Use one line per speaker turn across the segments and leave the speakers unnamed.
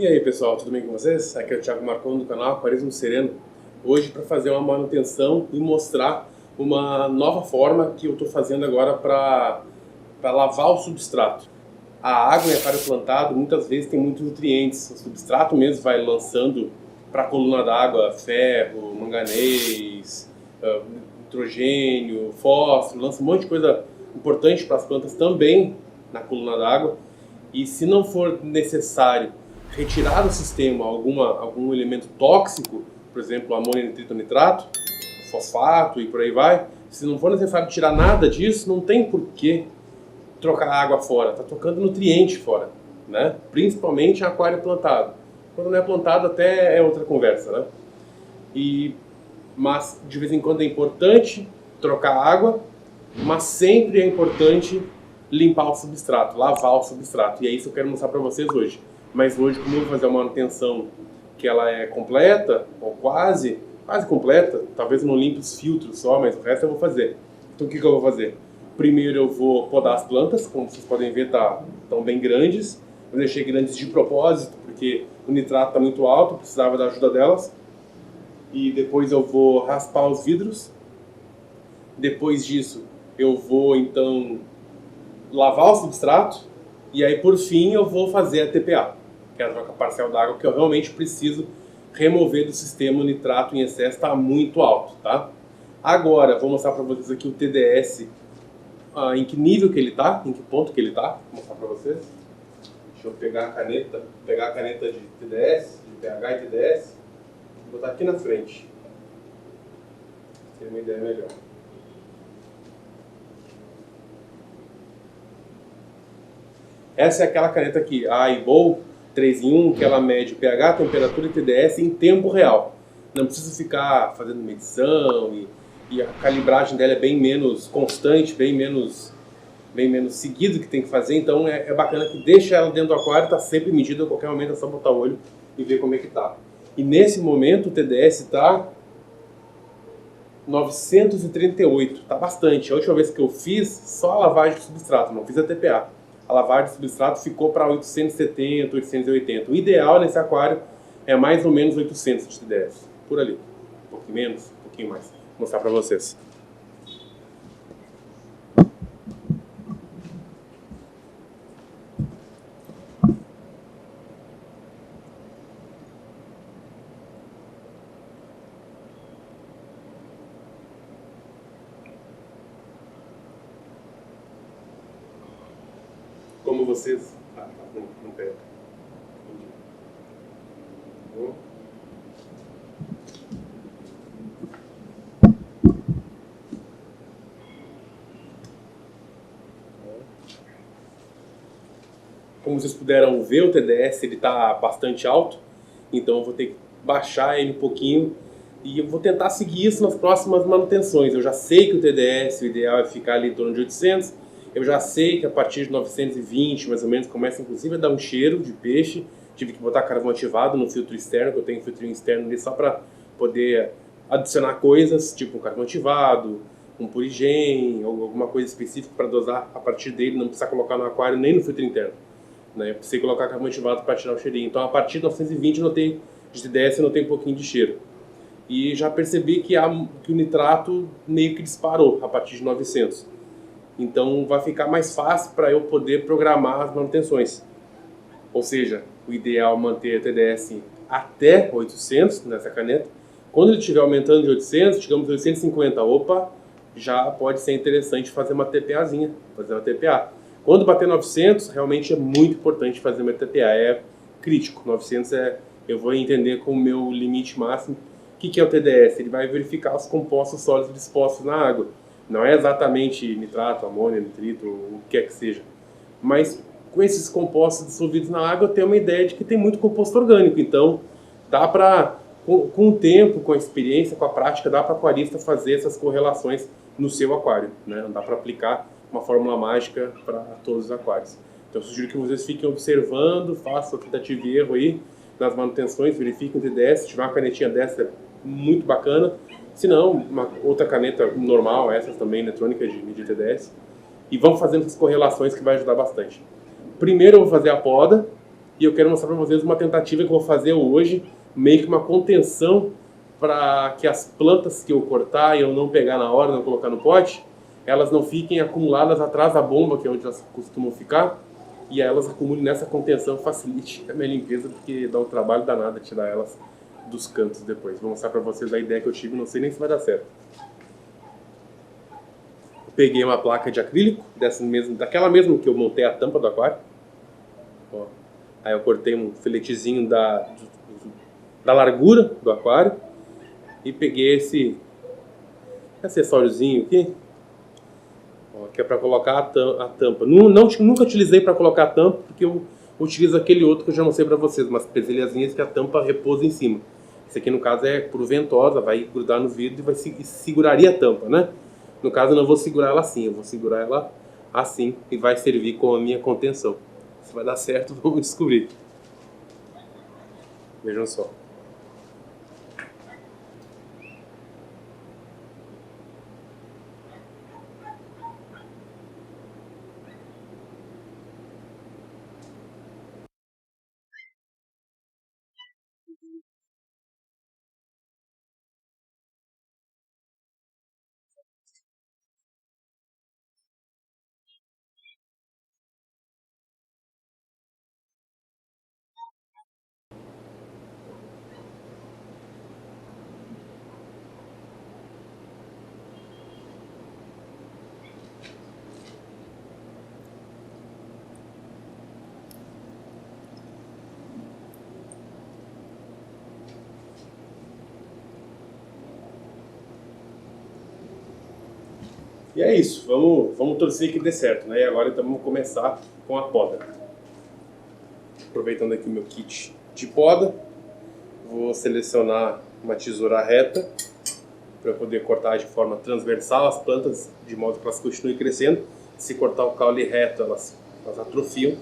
E aí pessoal, tudo bem com vocês? Aqui é o Thiago Marcon do canal Aquarismo Sereno. Hoje para fazer uma manutenção e mostrar uma nova forma que eu estou fazendo agora para lavar o substrato. A água em aquário plantado muitas vezes tem muitos nutrientes. O substrato mesmo vai lançando para a coluna d'água ferro, manganês, nitrogênio, fósforo, lança um monte de coisa importante para as plantas também na coluna d'água. E se não for necessário retirar do sistema algum elemento tóxico, por exemplo, amônio, nitrito, nitrato, fosfato e por aí vai, se não for necessário tirar nada disso, não tem por que trocar água fora, está trocando nutriente fora, né? Principalmente em aquário plantado. Quando não é plantado até é outra conversa, né? Mas de vez em quando é importante trocar água, mas sempre é importante limpar o substrato, lavar o substrato. E é isso que eu quero mostrar para vocês hoje. Mas hoje, como eu vou fazer uma manutenção que ela é completa, ou quase completa, talvez eu não limpe os filtros só, mas o resto eu vou fazer. Então o que eu vou fazer? Primeiro eu vou podar as plantas, como vocês podem ver, estão bem grandes. Eu deixei grandes de propósito, porque o nitrato está muito alto, eu precisava da ajuda delas. E depois eu vou raspar os vidros. Depois disso, eu vou então lavar o substrato. E aí, por fim, eu vou fazer a TPA, que é a troca parcial d'água, que eu realmente preciso remover do sistema. O nitrato em excesso está muito alto, tá? Agora, vou mostrar para vocês aqui o TDS, em que nível que ele está, em que ponto que ele está. Vou mostrar para vocês. Deixa eu pegar a caneta de TDS, de pH e TDS, e botar aqui na frente. Pra ter uma ideia melhor. Essa é aquela caneta aqui, a iBowl 3 em 1, que ela mede pH, temperatura e TDS em tempo real. Não precisa ficar fazendo medição e a calibragem dela é bem menos constante, bem menos seguido que tem que fazer. Então é bacana que deixa ela dentro do aquário, está sempre medida, a qualquer momento é só botar o olho e ver como é que está. E nesse momento o TDS está 938, está bastante. A última vez que eu fiz, só a lavagem de substrato, não fiz a TPA. A lavagem de substrato ficou para 870, 880. O ideal nesse aquário é mais ou menos 800 de TDS. Por ali. Um pouquinho menos, um pouquinho mais. Vou mostrar para vocês. Como vocês... não pega. Como vocês puderam ver, o TDS está bastante alto, então eu vou ter que baixar ele um pouquinho e eu vou tentar seguir isso nas próximas manutenções. Eu já sei que o TDS, o ideal é ficar ali em torno de 800. Eu já sei que a partir de 920, mais ou menos, começa inclusive a dar um cheiro de peixe. Tive que botar carvão ativado no filtro externo, que eu tenho um filtrinho externo ali só para poder adicionar coisas, tipo um carvão ativado, um purigen, ou alguma coisa específica para dosar a partir dele, não precisar colocar no aquário nem no filtro interno. Eu precisei colocar carvão ativado para tirar o cheirinho. Então a partir de 920 eu notei, de TDS eu notei um pouquinho de cheiro. E já percebi que o nitrato meio que disparou a partir de 900. Então vai ficar mais fácil para eu poder programar as manutenções. Ou seja, o ideal é manter a TDS até 800 nessa caneta. Quando ele estiver aumentando de 800, digamos 850, opa, já pode ser interessante fazer uma TPAzinha, fazer uma TPA. Quando bater 900, realmente é muito importante fazer uma TPA, é crítico. 900 eu vou entender como meu limite máximo. O que é o TDS? Ele vai verificar os compostos sólidos dispostos na água. Não é exatamente nitrato, amônio, nitrito, o que quer que seja. Mas com esses compostos dissolvidos na água, eu tenho uma ideia de que tem muito composto orgânico. Então, dá para, com o tempo, com a experiência, com a prática, dá para o aquarista fazer essas correlações no seu aquário, né? Não dá para aplicar uma fórmula mágica para todos os aquários. Então, eu sugiro que vocês fiquem observando, façam tentativa e erro aí nas manutenções, verifiquem o TDS. Se tiver uma canetinha dessa, é muito bacana. Se não, uma outra caneta normal, essas também eletrônicas de medir TDS. E vamos fazendo essas correlações que vai ajudar bastante. Primeiro eu vou fazer a poda, E eu quero mostrar para vocês uma tentativa que eu vou fazer hoje, meio que uma contenção para que as plantas que eu cortar e eu não pegar na hora, não colocar no pote, elas não fiquem acumuladas atrás da bomba, que é onde elas costumam ficar, e aí elas acumulem nessa contenção, facilite a minha limpeza, porque dá um trabalho danado tirar elas dos cantos depois. Vou mostrar para vocês a ideia que eu tive, não sei nem se vai dar certo. Eu peguei uma placa de acrílico, daquela mesma que eu montei a tampa do aquário. Ó. Aí eu cortei um filetezinho da largura do aquário e peguei esse acessóriozinho aqui, ó, que é para colocar a tampa. Nunca utilizei para colocar a tampa, porque eu utilizo aquele outro que eu já mostrei para vocês, umas presilhazinhas que a tampa repousa em cima. Esse aqui no caso é por ventosa, vai grudar no vidro e vai seguraria a tampa, né? No caso eu não vou segurar ela assim, eu vou segurar ela assim e vai servir como a minha contenção. Se vai dar certo, vamos descobrir. Vejam só. E é isso, vamos torcer que dê certo, né? E agora então vamos começar com a poda. Aproveitando aqui o meu kit de poda, vou selecionar uma tesoura reta para poder cortar de forma transversal as plantas, de modo que elas continuem crescendo. Se cortar o caule reto, elas atrofiam.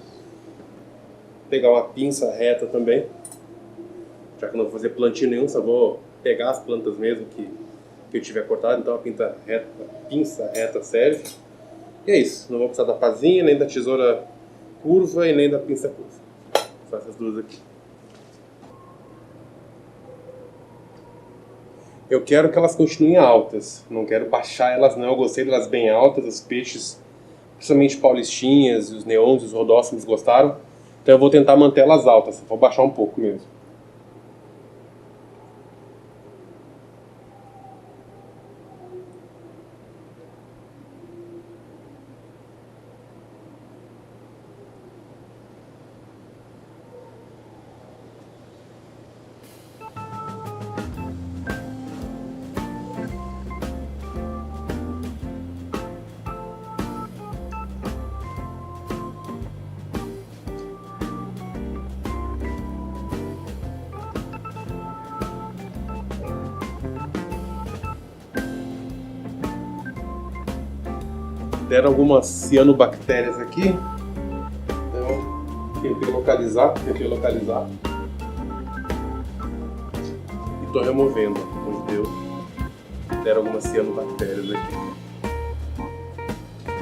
Pegar uma pinça reta também, já que eu não vou fazer plantio nenhum, só vou pegar as plantas mesmo que eu tiver cortado, então a pinça reta serve. E é isso, não vou precisar da pazinha, nem da tesoura curva e nem da pinça curva. Só essas duas aqui. Eu quero que elas continuem altas, não quero baixar elas não, eu gostei delas bem altas, os peixes, principalmente paulistinhas, os neons, os rodócimos gostaram, então eu vou tentar manter elas altas, vou baixar um pouco mesmo. Deram algumas cianobactérias aqui, então tentei localizar e estou removendo onde deu. Deram algumas cianobactérias aqui,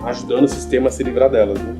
ajudando o sistema a se livrar delas, né?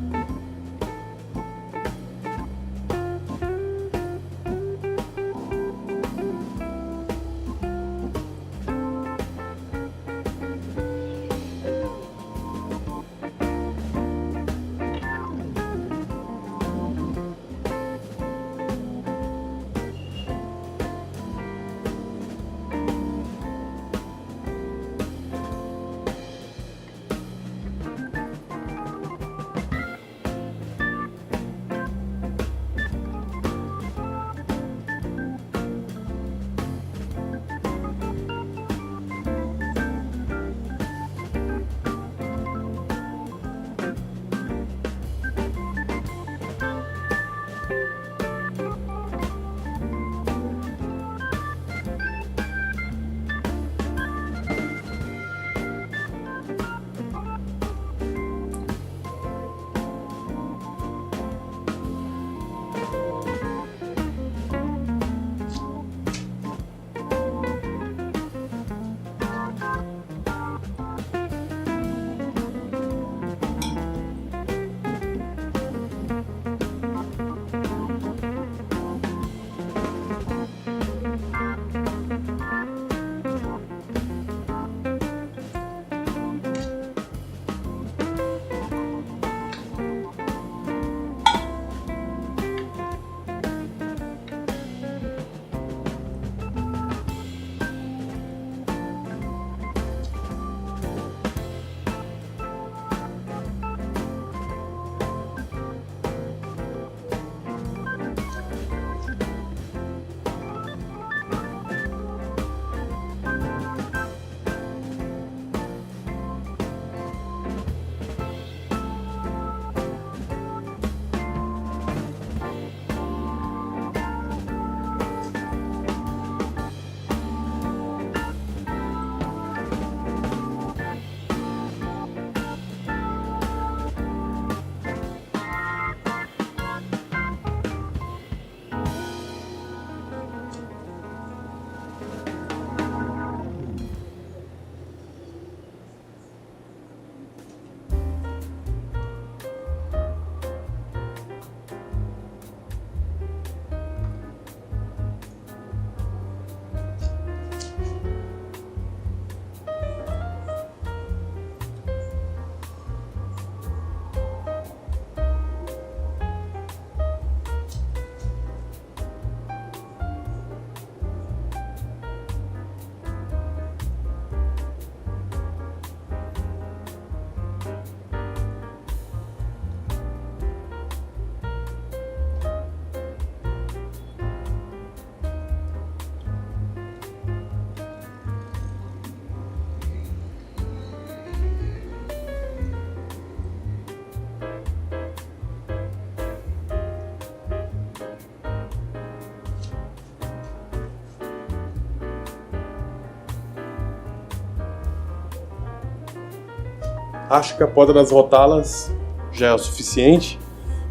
Acho que a poda das rótalas já é o suficiente.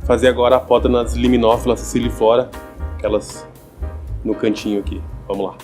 Fazer agora a poda nas Liminófilas siciliflora, aquelas no cantinho aqui. Vamos lá.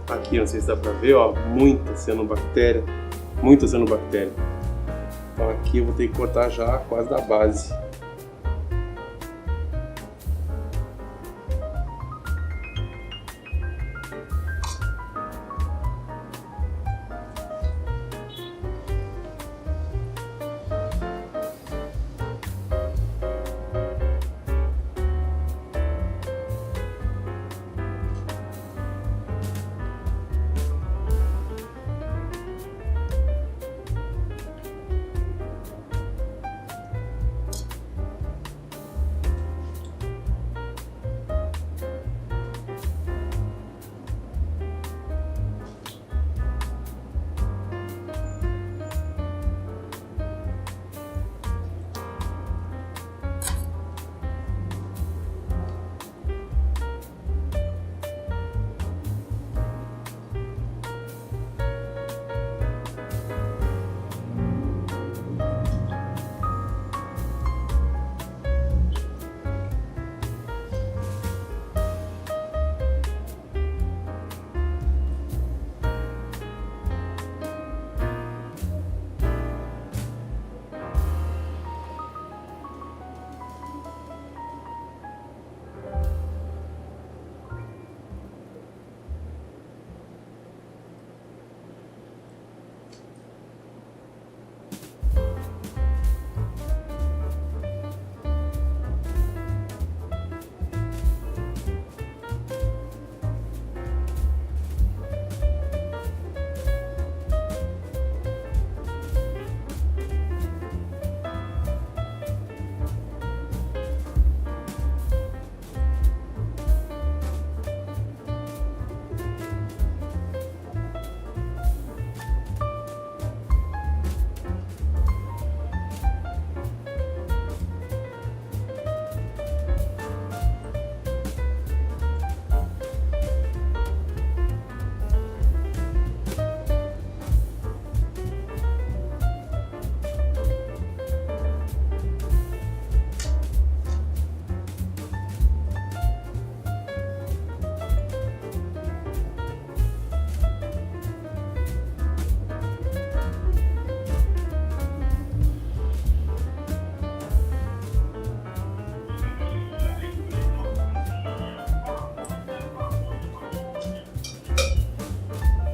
Aqui, não sei se dá pra ver, ó, muita cianobactéria. Muita cianobactéria. Então aqui eu vou ter que cortar já quase da base.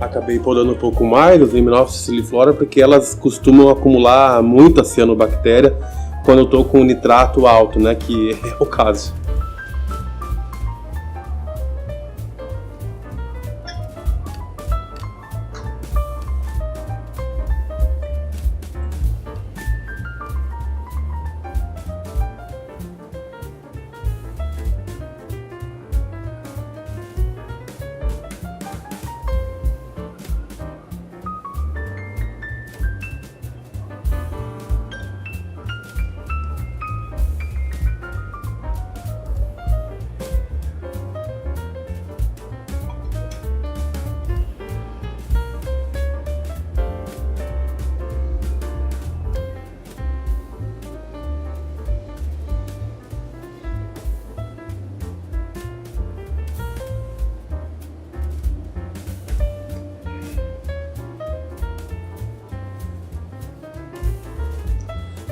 Acabei podando um pouco mais as Liminófilas siciliflora porque elas costumam acumular muita cianobactéria quando eu estou com nitrato alto, né, que é o caso.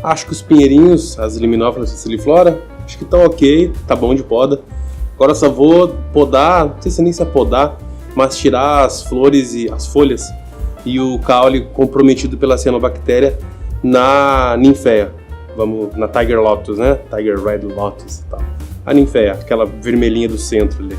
Acho que os pinheirinhos, as Liminófilas siciliflora, acho que estão ok, tá bom de poda. Agora eu só vou podar, não sei se nem se é podar, mas tirar as flores e as folhas e o caule comprometido pela cianobactéria na ninféia. Vamos na Tiger Lotus, né? Tiger Red Lotus e tal. A ninféia, aquela vermelhinha do centro ali.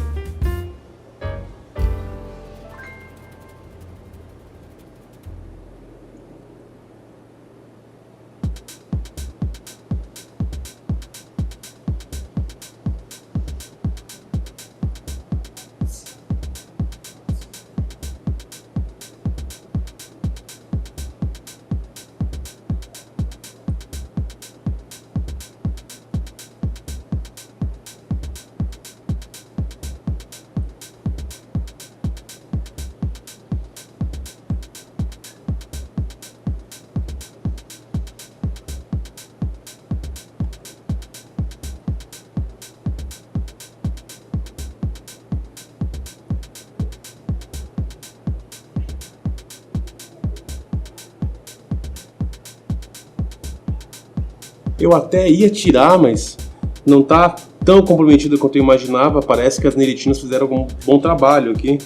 Eu até ia tirar, mas não tá tão comprometido quanto eu imaginava. Parece que as neritinas fizeram um bom trabalho aqui.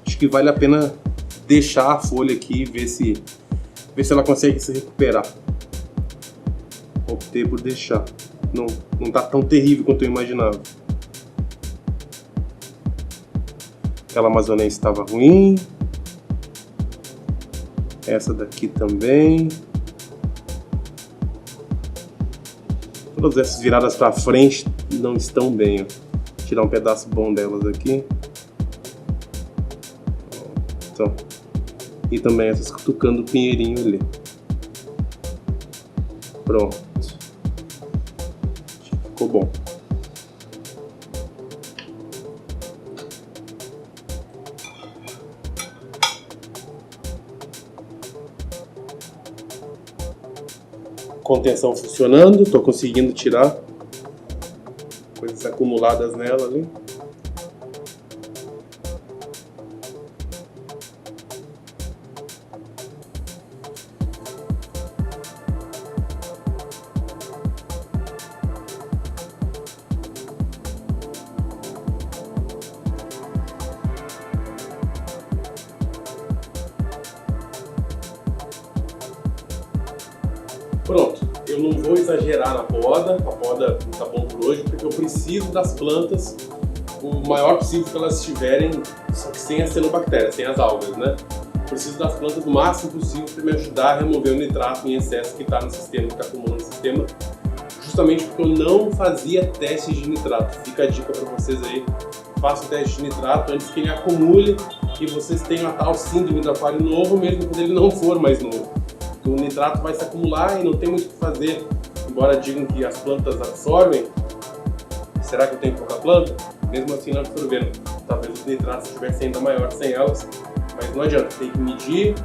Acho que vale a pena deixar a folha aqui e ver se ela consegue se recuperar. Optei por deixar. Não tá tão terrível quanto eu imaginava. Aquela amazonense estava ruim. Essa daqui também. Todas essas viradas para frente não estão bem. Ó. Vou tirar um pedaço bom delas aqui. Então, e também essas cutucando o pinheirinho ali. Pronto. Ficou bom. Contenção funcionando, estou conseguindo tirar coisas acumuladas nela ali. Pronto, eu não vou exagerar na poda, a poda não tá bom por hoje, porque eu preciso das plantas o maior possível que elas estiverem, só que sem a cianobactéria, sem as algas, né? Preciso das plantas o máximo possível para me ajudar a remover o nitrato em excesso que está no sistema, que está acumulando no sistema, justamente porque eu não fazia testes de nitrato. Fica a dica para vocês aí, façam teste de nitrato antes que ele acumule e vocês tenham a tal síndrome do aquário novo, mesmo quando ele não for mais novo. O nitrato vai se acumular e não tem muito o que fazer. Embora digam que as plantas absorvem, será que eu tenho pouca planta? Mesmo assim não absorvendo. Talvez os nitratos estivessem ainda maior sem elas, mas não adianta, tem que medir.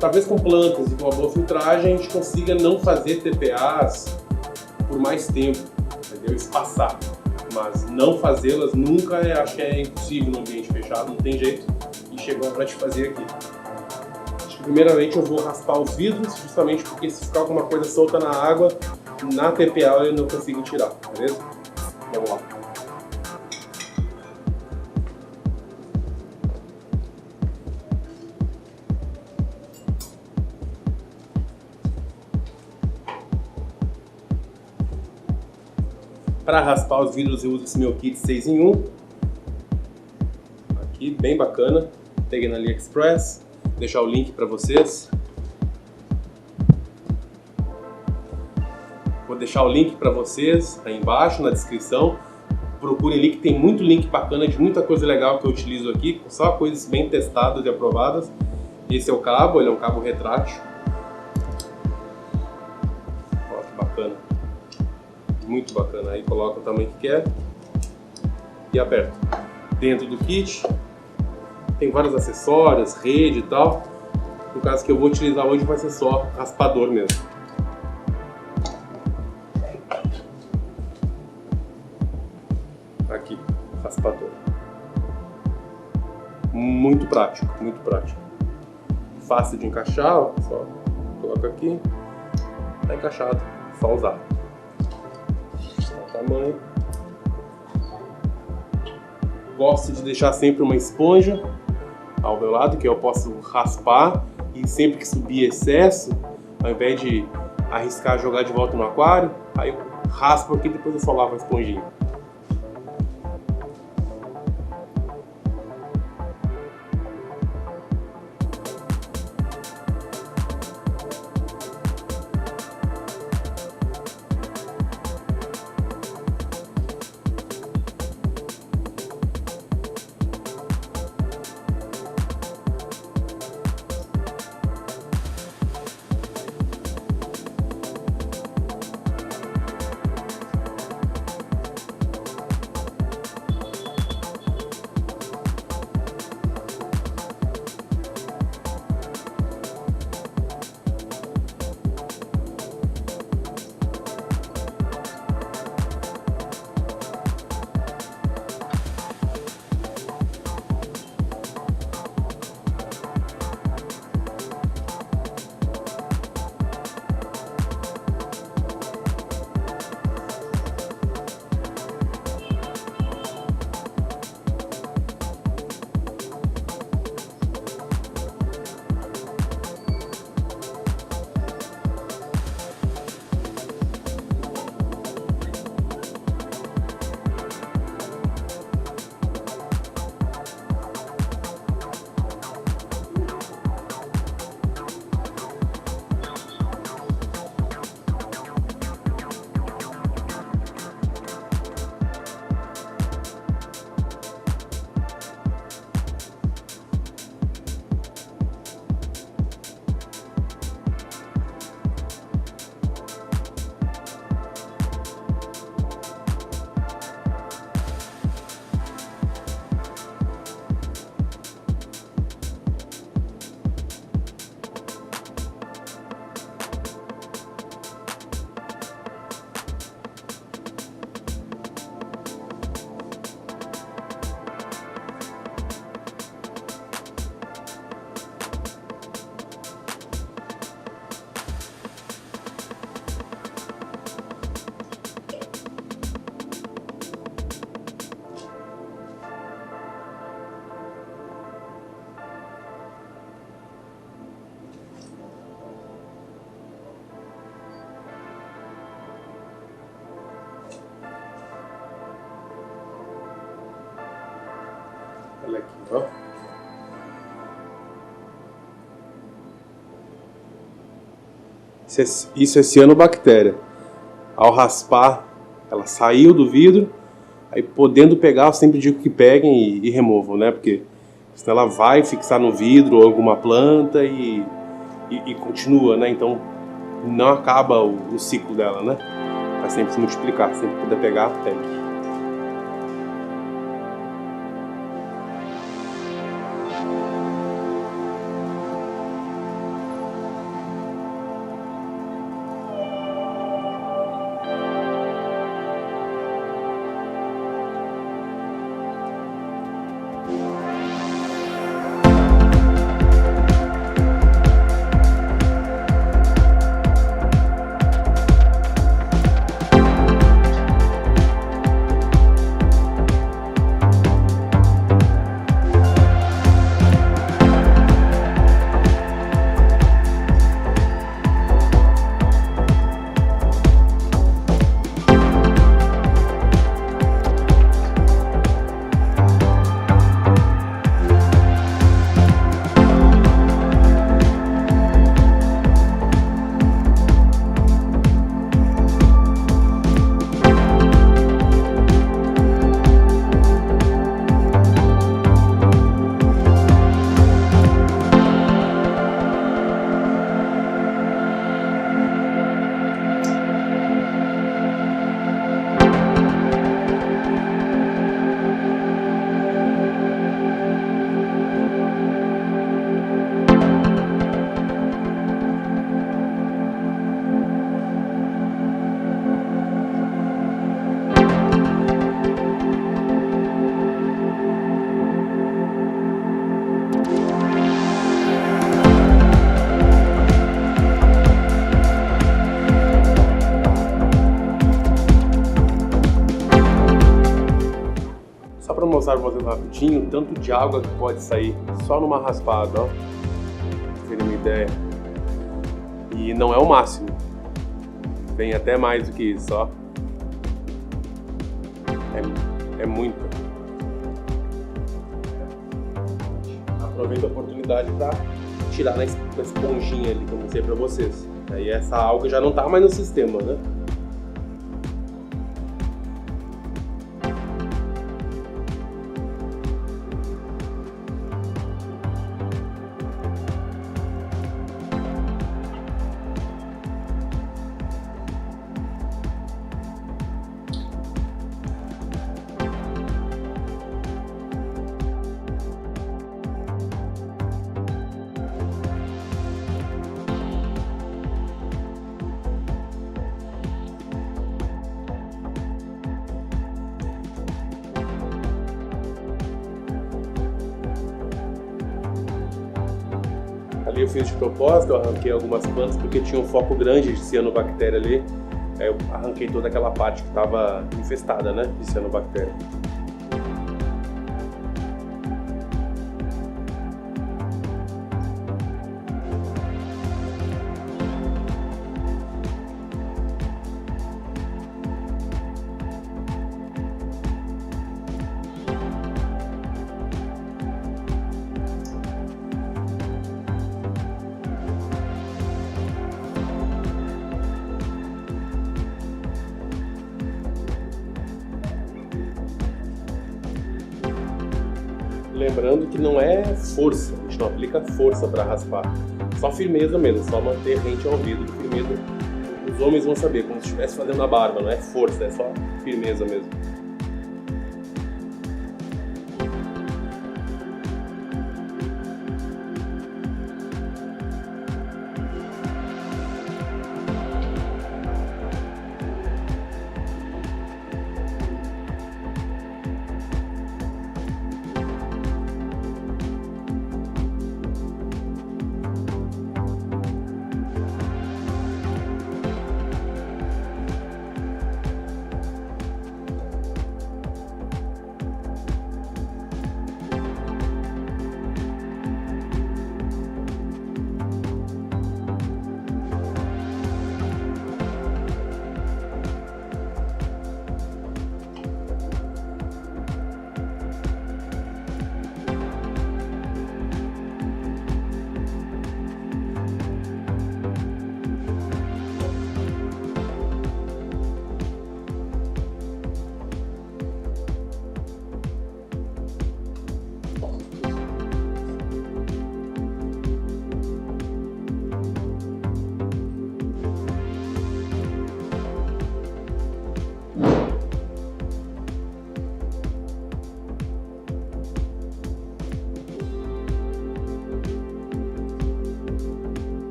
Talvez com plantas e com uma boa filtragem a gente consiga não fazer TPAs por mais tempo, entendeu? Espaçar. Mas não fazê-las nunca, acho que é impossível no ambiente fechado, não tem jeito. E chegou para te fazer aqui. Primeiramente eu vou raspar os vidros, justamente porque se ficar alguma coisa solta na água, na TPA eu não consigo tirar, beleza? Vamos lá. Para raspar os vidros eu uso esse meu kit 6 em 1. Aqui, bem bacana. Peguei na AliExpress. Vou deixar o link para vocês. Vou deixar o link para vocês aí embaixo na descrição. Procurem ali que tem muito link bacana de muita coisa legal que eu utilizo aqui, só coisas bem testadas e aprovadas. Esse é o cabo, ele é um cabo retrátil. Ó, que bacana. Muito bacana. Aí coloca o tamanho que quer e aperta. Dentro do kit tem vários acessórios, rede e tal. No caso que eu vou utilizar hoje vai ser só raspador mesmo. Aqui, raspador. Muito prático, muito prático. Fácil de encaixar, ó, só coloca aqui, tá encaixado, só usar. O tamanho. gosto de deixar sempre uma esponja ao meu lado, que eu posso raspar, e sempre que subir excesso, ao invés de arriscar jogar de volta no aquário, aí eu raspo aqui e depois eu só lavo a esponjinha. Olha aqui, ó. Isso é cianobactéria. Ao raspar, ela saiu do vidro, aí podendo pegar, eu sempre digo que peguem e removam, né? Porque senão ela vai fixar no vidro ou alguma planta e continua, né? Então não acaba o ciclo dela, né? Vai sempre se multiplicar, sempre puder pegar, pegue. mostrar pra vocês rapidinho o tanto de água que pode sair só numa raspada, ó. Pra terem uma ideia. E não é o máximo. Vem até mais do que isso, ó. É muito. Aproveito a oportunidade para tirar na esponjinha ali que eu mostrei para vocês. Aí essa alga já não tá mais no sistema, né? Ali eu fiz de propósito, eu arranquei algumas plantas porque tinha um foco grande de cianobactéria ali. Aí eu arranquei toda aquela parte que estava infestada, né, de cianobactéria. Lembrando que não é força, a gente não aplica força para raspar, só firmeza mesmo, só manter rente ao ouvido, firmeza. Os homens vão saber, como se estivesse fazendo a barba, não é força, é só firmeza mesmo.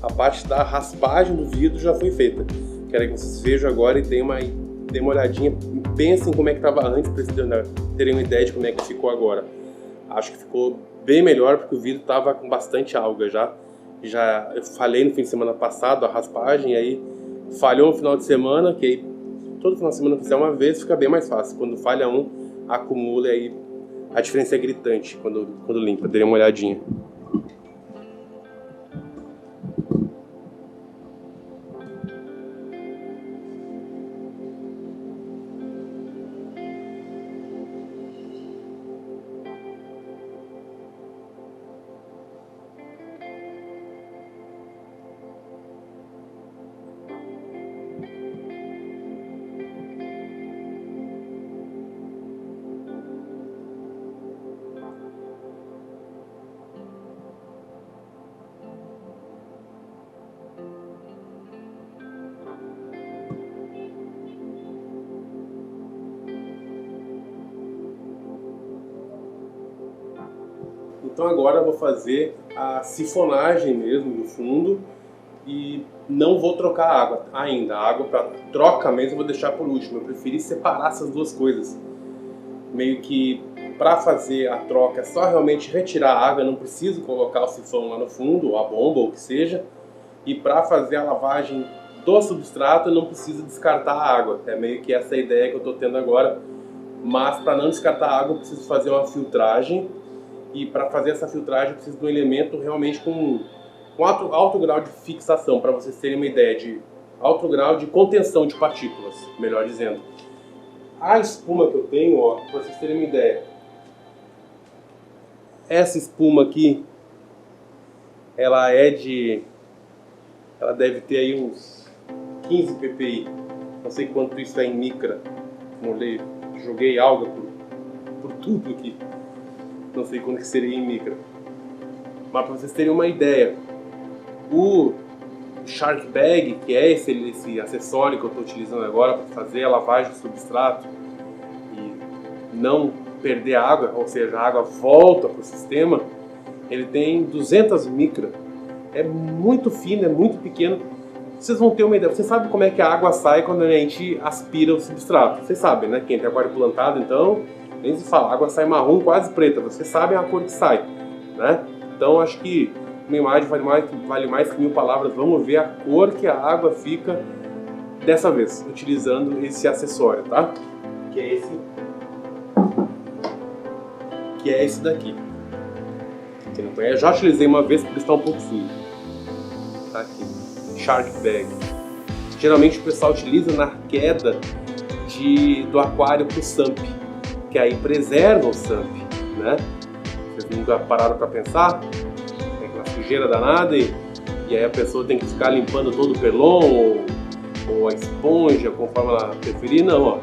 A parte da raspagem do vidro já foi feita. Quero que vocês vejam agora e deem uma olhadinha, pensem como é que estava antes, para vocês terem uma ideia de como é que ficou agora. Acho que ficou bem melhor porque o vidro estava com bastante alga já. Eu falhei no fim de semana passado a raspagem, e aí falhou no final de semana, que aí todo final de semana fizer uma vez fica bem mais fácil. Quando falha um, acumula, e aí a diferença é gritante quando limpa. Dê uma olhadinha. Então agora eu vou fazer a sifonagem mesmo do fundo e não vou trocar a água ainda. A água para troca mesmo eu vou deixar por último. Eu preferi separar essas duas coisas. Meio que para fazer a troca é só realmente retirar a água, eu não preciso colocar o sifão lá no fundo, ou a bomba, ou o que seja. E para fazer a lavagem do substrato eu não preciso descartar a água. É meio que essa ideia que eu estou tendo agora. Mas para não descartar a água eu preciso fazer uma filtragem. E para fazer essa filtragem eu preciso de um elemento realmente com alto grau de fixação. Para vocês terem uma ideia, de alto grau de contenção de partículas, melhor dizendo. A espuma que eu tenho, ó, para vocês terem uma ideia. Essa espuma aqui, ela deve ter aí uns 15 ppi. Não sei quanto isso é em micra. Joguei alga por tudo aqui. Não sei quanto que seria em micra. Mas para vocês terem uma ideia, o Shark Bag, que é esse acessório que eu estou utilizando agora para fazer a lavagem do substrato e não perder água, ou seja, a água volta para o sistema, ele tem 200 micra. É muito fino, é muito pequeno. Vocês vão ter uma ideia. Você sabe como é que a água sai quando a gente aspira o substrato? Vocês sabem, né? Quem tem aquário plantado, então, nem se fala. A água sai marrom, quase preta. Vocês sabem a cor que sai, né? Então, acho que uma imagem vale mais que 1000 palavras. Vamos ver a cor que a água fica dessa vez, utilizando esse acessório, tá? Que é esse daqui. Quem não conhece, já utilizei uma vez, por isso está um pouco sujo. Tá aqui. Shark Bag. Geralmente o pessoal utiliza na queda do aquário pro SUMP, que aí preserva o SUMP, né? Vocês nunca pararam para pensar? Tem aquela sujeira danada e aí a pessoa tem que ficar limpando todo o perlon ou a esponja, conforme ela preferir. Não, ó.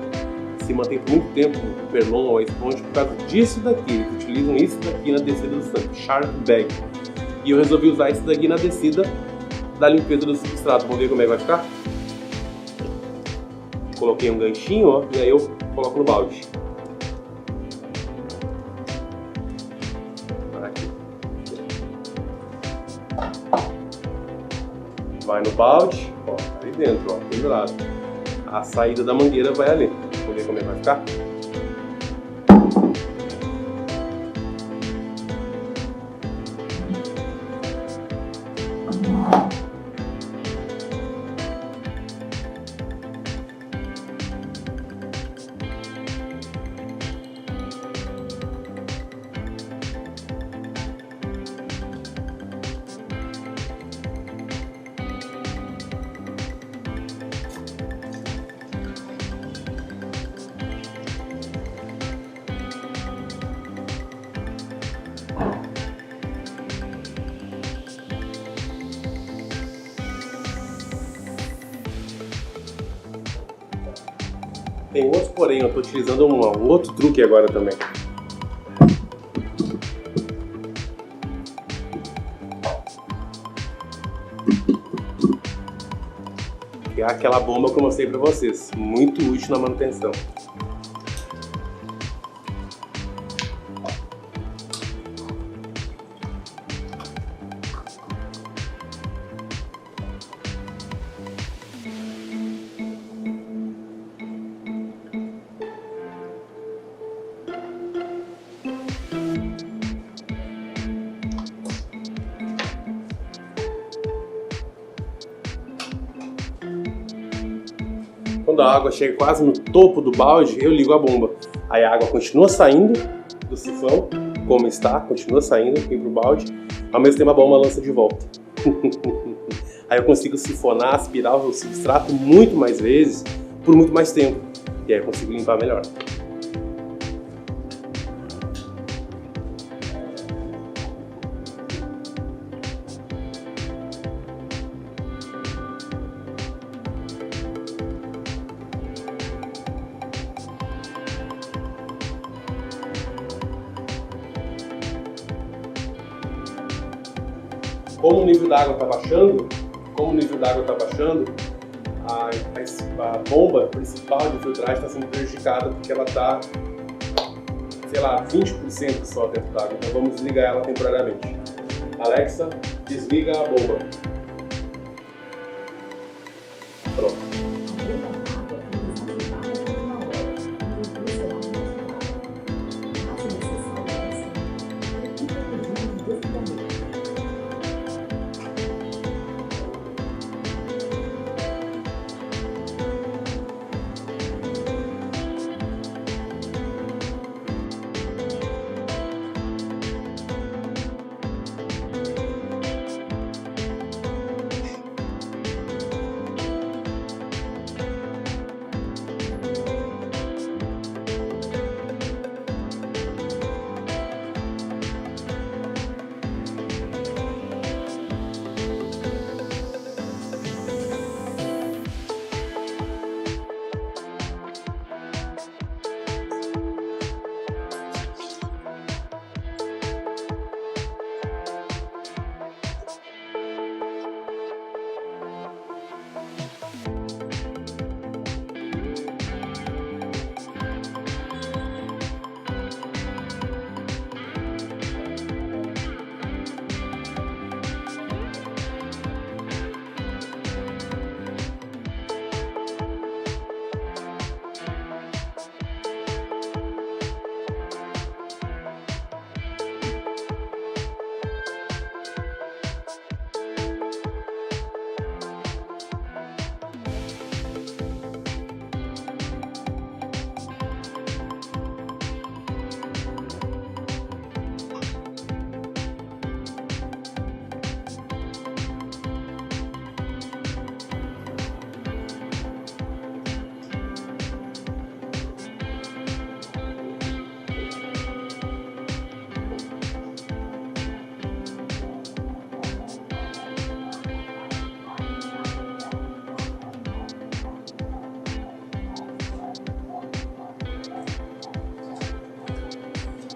Se mantém por muito tempo o perlon ou a esponja por causa disso daqui. Eles utilizam isso daqui na descida do SUMP, Shark Bag. E eu resolvi usar isso daqui na descida da limpeza do substrato. Vamos ver como é que vai ficar? Coloquei um ganchinho, ó, e aí eu coloco no balde. Aqui. Vai no balde, ó, ali dentro, ó, pendurado. A saída da mangueira vai ali. Vamos ver como é que vai ficar? Tem outros, porém, eu estou utilizando um outro truque agora também. Que é aquela bomba que eu mostrei para vocês. Muito útil na manutenção. Quando a água chega quase no topo do balde, eu ligo a bomba. Aí a água continua saindo do sifão, como está, continua saindo aqui pro balde. Ao mesmo tempo a bomba lança de volta. Aí eu consigo sifonar, aspirar o substrato muito mais vezes, por muito mais tempo. E aí eu consigo limpar melhor. Como o nível da água está baixando, a bomba principal de filtragem está sendo prejudicada porque ela está, sei lá, 20% só dentro da água. Então vamos desligar ela temporariamente. Alexa, desliga a bomba. Pronto.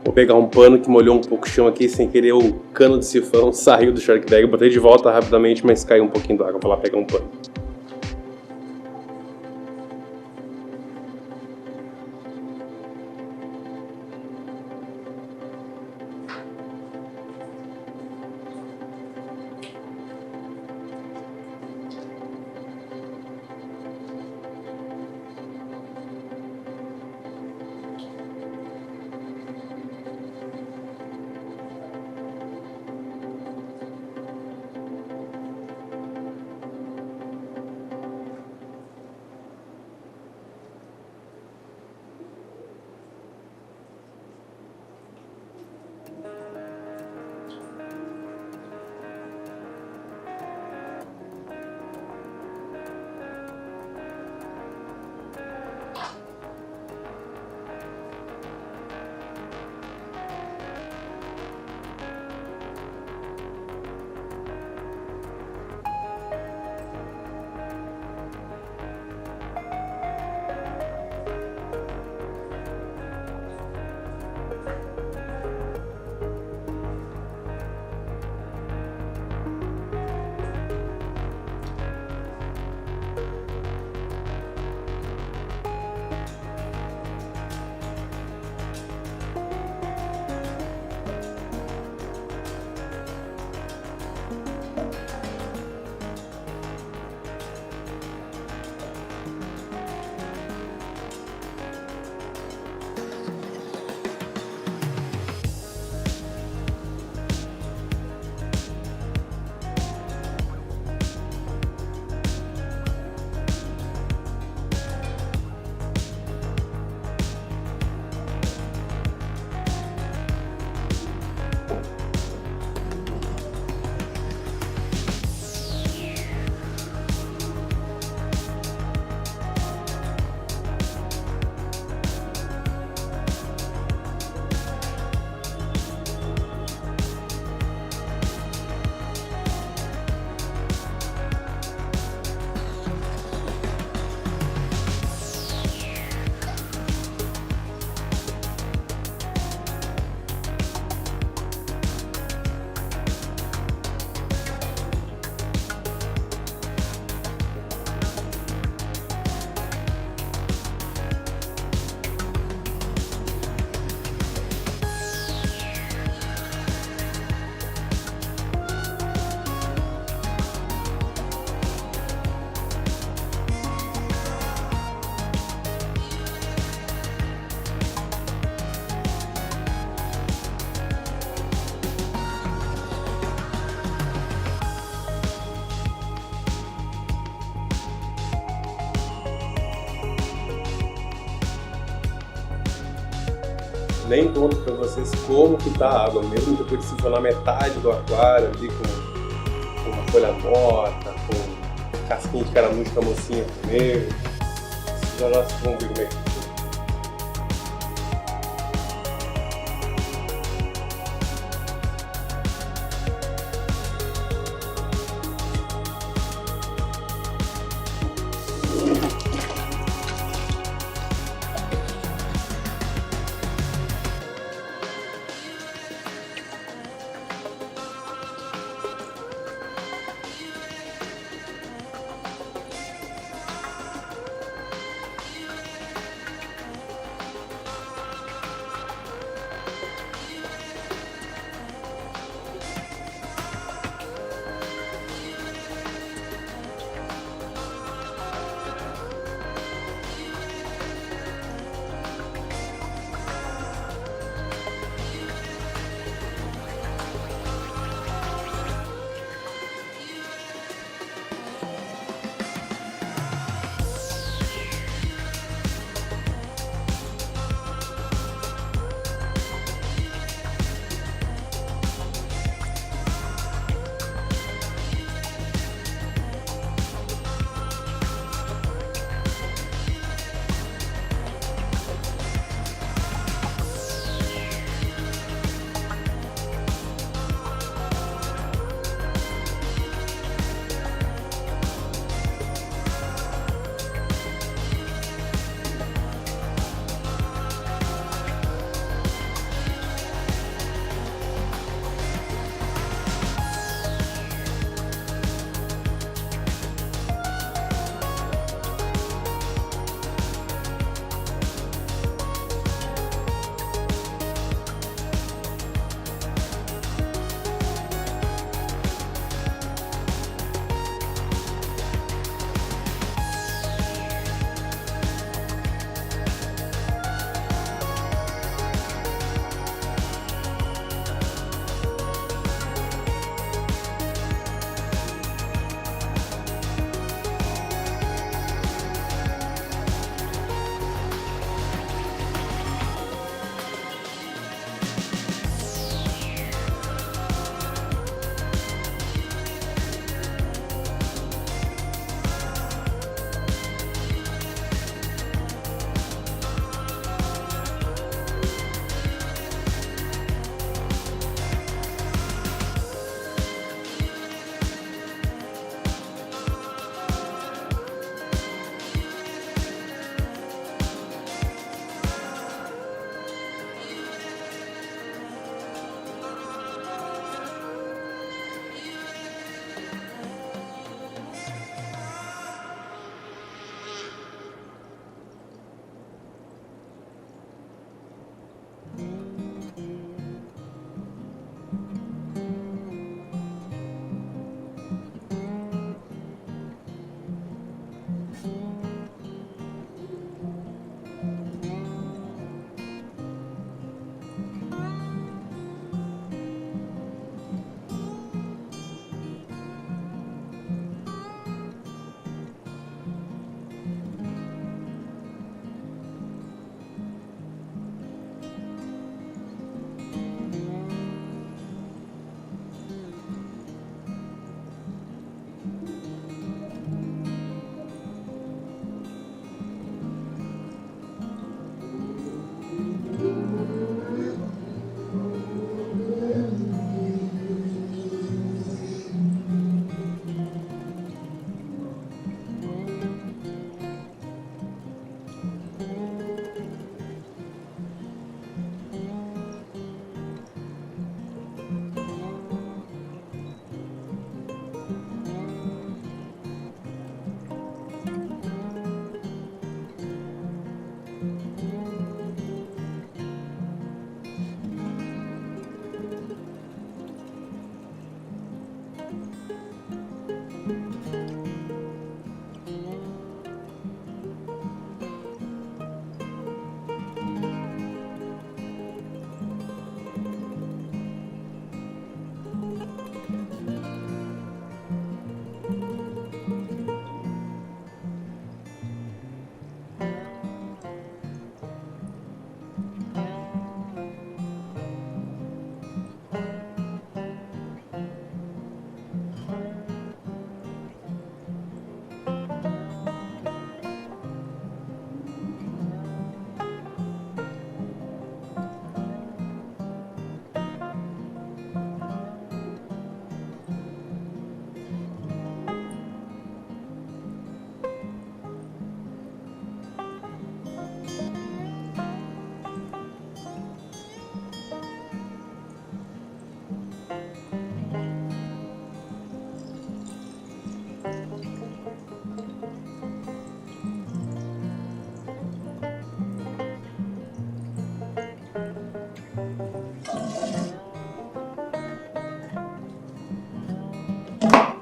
Vou pegar um pano que molhou um pouco o chão aqui, sem querer o cano de sifão saiu do shark bag. Eu botei de volta rapidamente, mas caiu um pouquinho d'água. Vou lá pegar um pano. Nem conto pra vocês como que tá a água, mesmo depois de sifonar metade do aquário ali com uma folha morta, com casquinha de caramujo que a mocinha comeu. Já nós vamos ver como é que fica.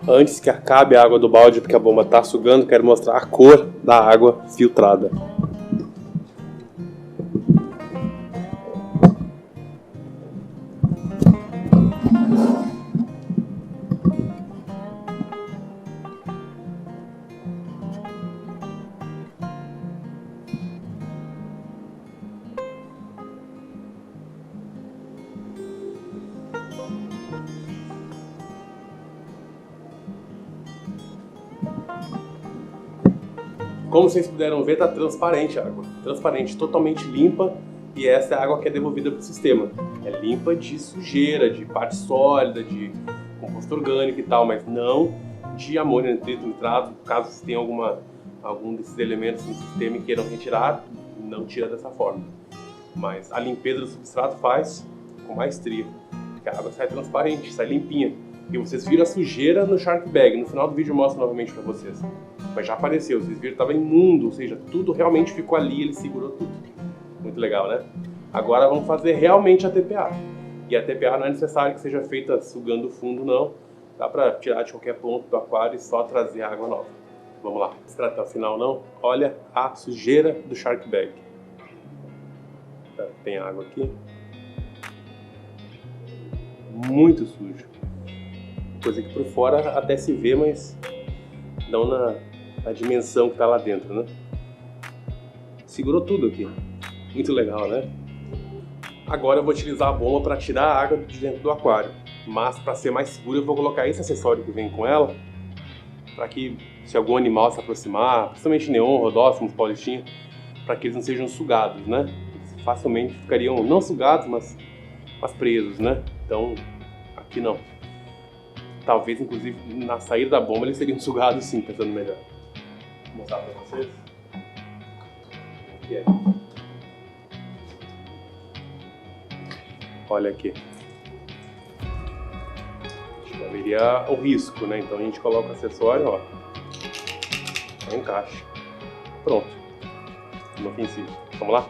Antes que acabe a água do balde, porque a bomba está sugando, quero mostrar a cor da água filtrada. Como vocês puderam ver, está transparente a água. Transparente, totalmente limpa. E essa é a água que é devolvida para o sistema. É limpa de sujeira, de parte sólida, de composto orgânico e tal, mas não de amônio, nitrito, nitrato. Caso você tenha algum desses elementos no sistema e queiram retirar, não tira dessa forma. Mas a limpeza do substrato faz com maestria. Porque a água sai transparente, sai limpinha. E vocês viram a sujeira no Shark Bag. No final do vídeo eu mostro novamente para vocês. Mas já apareceu, vocês viram que estava imundo, ou seja, tudo realmente ficou ali, ele segurou tudo. Muito legal, né? Agora vamos fazer realmente a TPA. E a TPA não é necessário que seja feita sugando o fundo, não. Dá para tirar de qualquer ponto do aquário e só trazer água nova. Vamos lá, esperar até o final não. Olha a sujeira do Shark Bag. Tem água aqui. Muito sujo. Coisa que por fora até se vê, mas não na dimensão que está lá dentro, né? Segurou tudo aqui. Muito legal, né? Agora eu vou utilizar a bomba para tirar a água de dentro do aquário. Mas para ser mais seguro eu vou colocar esse acessório que vem com ela, para que se algum animal se aproximar, principalmente neon, rodófimos, paulistinha, para que eles não sejam sugados, né? Eles facilmente ficariam não sugados, mas presos, né? Então aqui não. Talvez, inclusive, na saída da bomba eles seriam sugados sim, pensando melhor. Vou mostrar para vocês. Aqui é. Olha aqui. Haveria o risco, né? Então a gente coloca o acessório, ó. Encaixa. Pronto. Inofensivo. Vamos lá?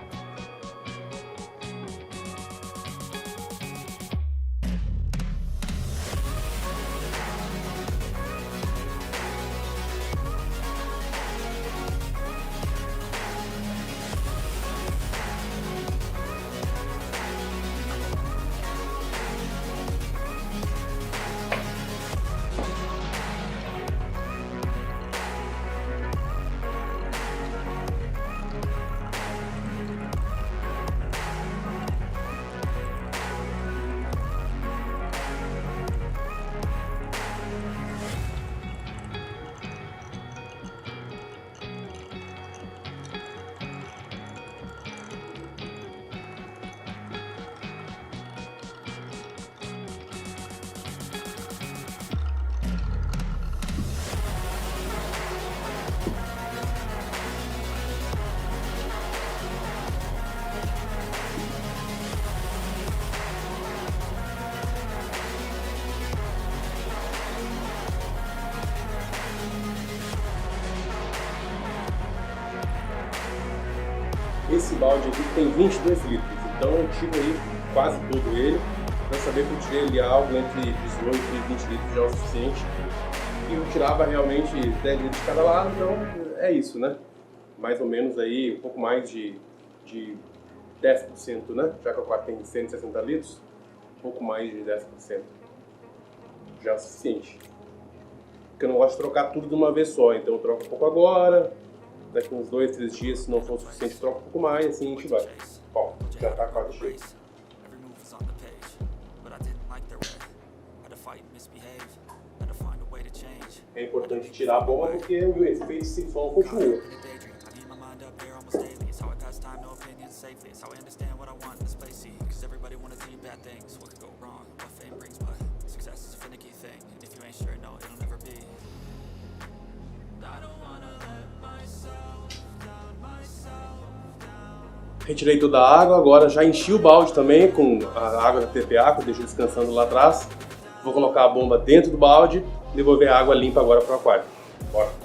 Esse balde aqui tem 22 litros, então eu tiro aí quase todo ele. Para saber que eu tirei ali algo entre 18 e 20 litros já é o suficiente. E eu tirava realmente 10 litros de cada lado, então é isso, né? Mais ou menos aí um pouco mais de 10%, né? Já que o aquário tem 160 litros, um pouco mais de 10%. Já é o suficiente. Porque eu não gosto de trocar tudo de uma vez só, então eu troco um pouco agora. Daqui uns 2, 3 dias, se não for o suficiente, troca um pouco mais, assim a gente vai. Ó, já tá quase cheio. É importante tirar a bomba porque o efeito sifão continua. Retirei toda a água, agora já enchi o balde também com a água da TPA, que eu deixei descansando lá atrás. Vou colocar a bomba dentro do balde e devolver a água limpa agora para o aquário. Bora!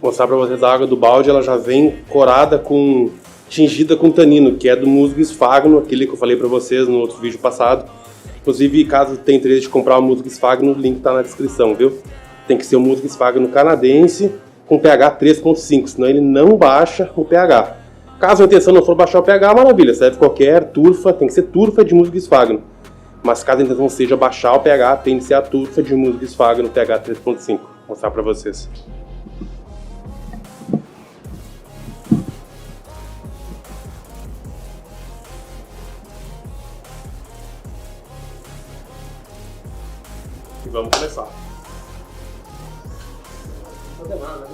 Mostrar para vocês a água do balde, ela já vem corada com tingida com tanino, que é do musgo esfagno, aquele que eu falei para vocês no outro vídeo passado. Inclusive, caso tenha interesse de comprar o musgo esfagno, o link tá na descrição, viu? Tem que ser o musgo esfagno canadense com pH 3.5, senão ele não baixa o pH. Caso a intenção não for baixar o pH, maravilha, serve qualquer turfa, tem que ser turfa de musgo esfagno. Mas caso a intenção seja baixar o pH, tem que ser a turfa de musgo esfagno pH 3.5. Vou mostrar para vocês. E vamos começar. Não tem nada, né?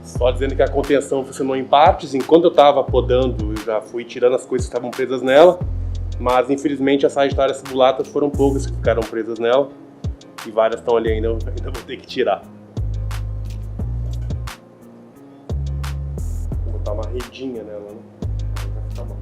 Só dizendo que a contenção funcionou em partes. Enquanto eu estava podando, eu já fui tirando as coisas que estavam presas nela. Mas infelizmente as Sagitárias cibulatas foram poucas que ficaram presas nela. E várias estão ali ainda vou ter que tirar. Vou botar uma redinha nela, né? Vai ficar bom.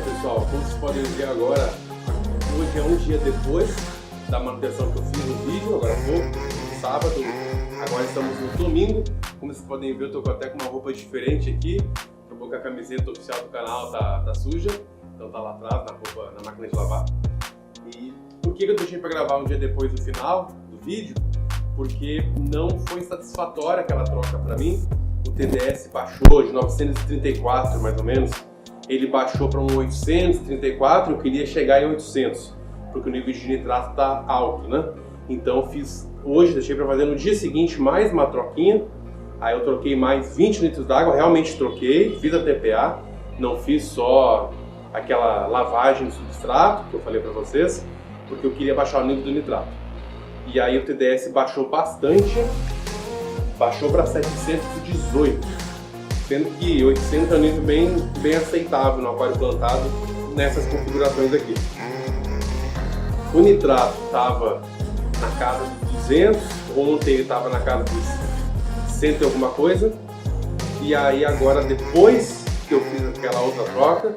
Pessoal, como vocês podem ver agora, hoje é um dia depois da manutenção que eu fiz no vídeo, agora sábado, agora estamos no domingo. Como vocês podem ver, eu estou até com uma roupa diferente aqui, estou com a camiseta oficial do canal, tá suja, então tá lá atrás na máquina de lavar. E por que eu deixei para gravar um dia depois do final do vídeo? Porque não foi satisfatória aquela troca para mim. O TDS baixou de 934 mais ou menos, ele baixou para um 834, eu queria chegar em 800, porque o nível de nitrato está alto, né? Então eu fiz hoje, deixei para fazer no dia seguinte mais uma troquinha, aí eu troquei mais 20 litros d'água, realmente troquei, fiz a TPA, não fiz só aquela lavagem do substrato, que eu falei para vocês, porque eu queria baixar o nível do nitrato. E aí o TDS baixou bastante, baixou para 718. Sendo que 800 é um nível bem aceitável no aquário plantado nessas configurações aqui. O nitrato estava na casa dos 200, ontem ele estava na casa dos 100 e alguma coisa, e aí agora depois que eu fiz aquela outra troca,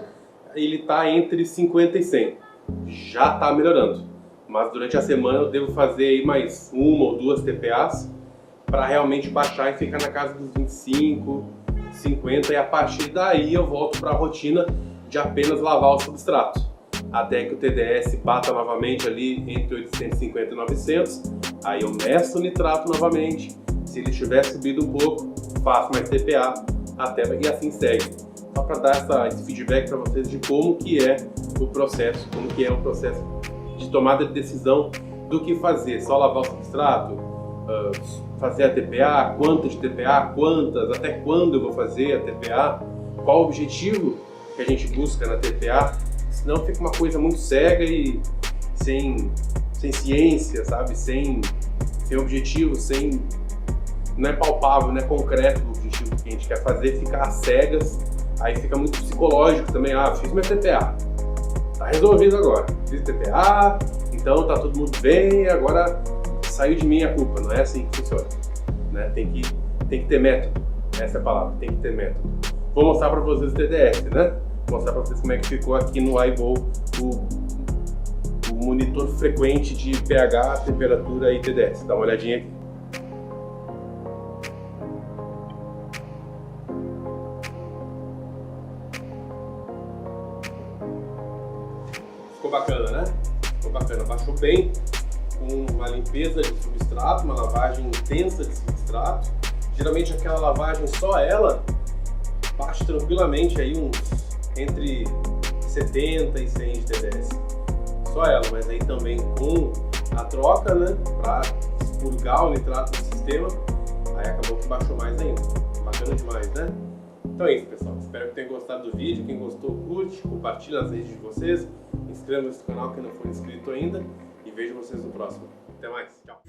ele está entre 50 e 100. Já está melhorando, mas durante a semana eu devo fazer aí mais uma ou duas TPAs para realmente baixar e ficar na casa dos 25, 50, e a partir daí eu volto para a rotina de apenas lavar o substrato, até que o TDS bata novamente ali entre 850 e 900, aí eu meço o nitrato novamente, se ele tiver subido um pouco, faço mais TPA, e assim segue. Só para dar esse feedback para vocês de como que é o processo, de tomada de decisão do que fazer, só lavar o substrato, fazer a TPA, quantas de TPA, até quando eu vou fazer a TPA, qual o objetivo que a gente busca na TPA, senão fica uma coisa muito cega e sem ciência, sabe? Sem objetivo, não é palpável, não é concreto o objetivo que a gente quer fazer, fica às cegas, aí fica muito psicológico também. Fiz minha TPA, tá resolvido agora, fiz TPA, então tá todo mundo bem, agora saiu de mim a culpa. Não é assim que funciona, né? Tem que ter método, essa é a palavra, tem que ter método. Vou mostrar para vocês o TDS, né? Vou mostrar para vocês como é que ficou aqui no iBowl o monitor frequente de pH, temperatura e TDS. Dá uma olhadinha aqui. bacana, né? Ficou bacana. Baixou bem, com uma limpeza de substrato, uma lavagem intensa de substrato. Geralmente aquela lavagem só ela baixa tranquilamente aí uns entre 70 e 100 de TDS. Só ela, mas aí também com a troca, né, para expurgar o nitrato do sistema, aí acabou que baixou mais ainda. Bacana demais, né? Então é isso, pessoal. Espero que tenham gostado do vídeo. Quem gostou, curte, compartilha nas redes de vocês, inscreva-se no canal quem não for inscrito ainda e vejo vocês no próximo. Até mais, tchau!